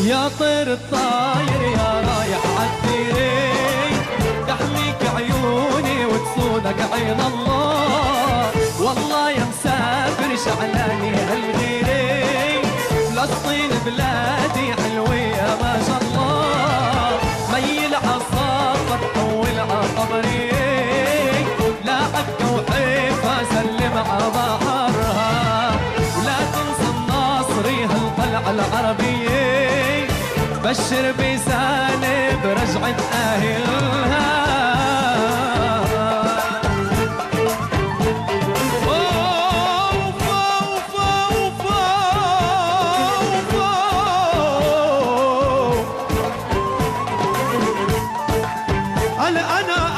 يا طير الطاير يا رايح عالديري، تحميك عيوني وتصونك عين الله. والله يا مسافر شعلاني هالغيري، فلسطين بلادي حلوة يا ما شاء الله. ميل عصافك طول عقبري، لا عكا وحيفا سلم عبحرها، ولا تنسى الناصري هالقلعة العربية، بشر بسالي برجعة أهلها.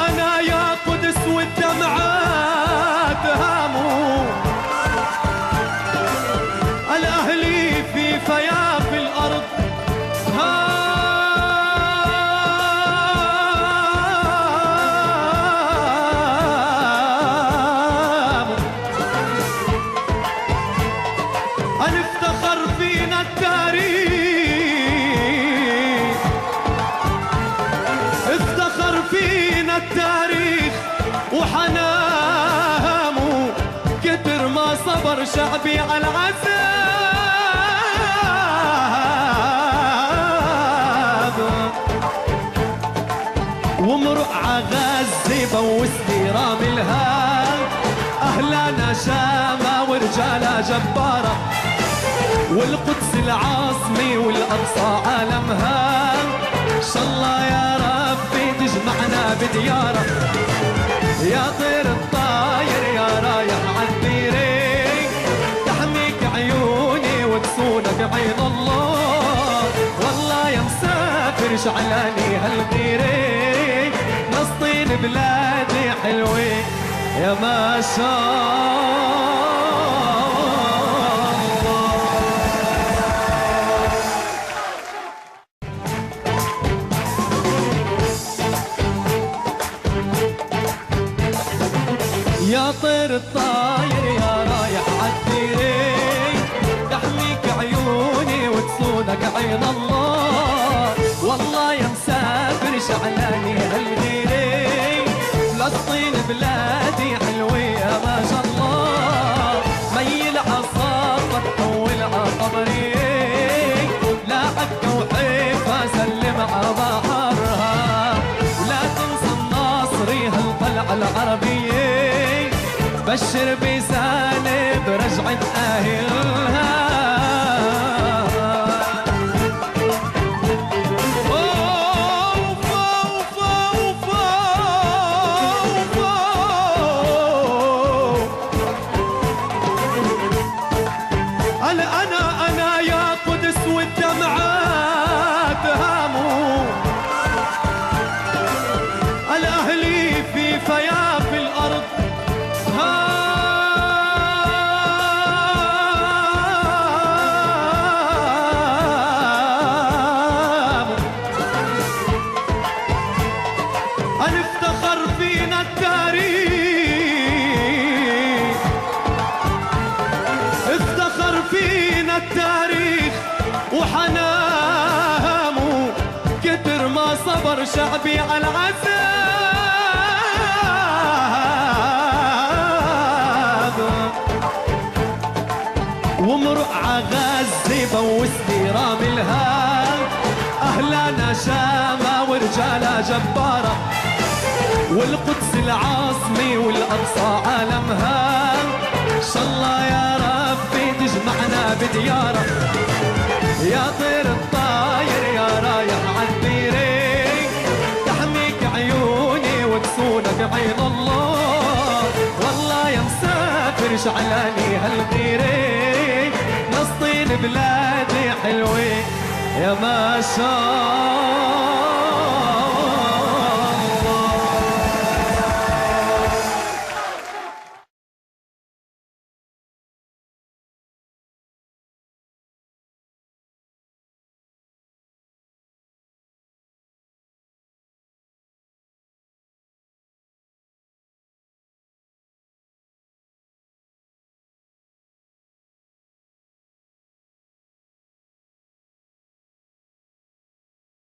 أنا يا قدس والدمعات هاموا، الأهلي في فياف الأرض هاموا. أن افتخر فينا التاريخ، افتخر فينا التاريخ وحنامه، كتر ما صبر شعبي على العذاب. ومرق عغزة بوسني رامي الهام، أهلنا شامة ورجالة جبارة، والقدس العاصمة والأقصى عالمها. إن شاء الله يا ربي تجمعنا بديارة. يا طير الطاير يا رايح عالديري، تحميك عيوني وتصونك عين الله. والله يا مسافر شعلاني هالغيري، فلسطين بلادي حلوة يا ما شاء يا طير الطاير يا رايح عالديري، تحميك عيوني وتصونك عين الله. والله يا مسافر شعلاني هالغيري، فلسطين بلادي حلوة يا ما شاء الله. ميل عصافك طول عقبري، لا عكا وحيفا سلم عبحرها، ولا تنسى الناصري هالقلعة العربية، بشر بسالي برجعة أهلها. أنا يا قدس والدمعات هاموا، الأهلي في فياف الأرض هاموا. أن افتخر فينا التاريخ، افتخر فينا التاريخ وحنامه، كتر ما صبر شعبي على العذاب. ومرق عغزة بوسني رامي الهام، أهلنا شامة ورجالة جبارة، والقدس العاصمة والأقصى عالمها. إن شاء الله يا ربي تجمعنا بديارة. يا طير الطاير يا رايح عالديري، تحميك عيوني وتصونك عين الله. والله يا مسافر شعلاني هالغيري، فلسطين بلادي حلوة يا ما شاء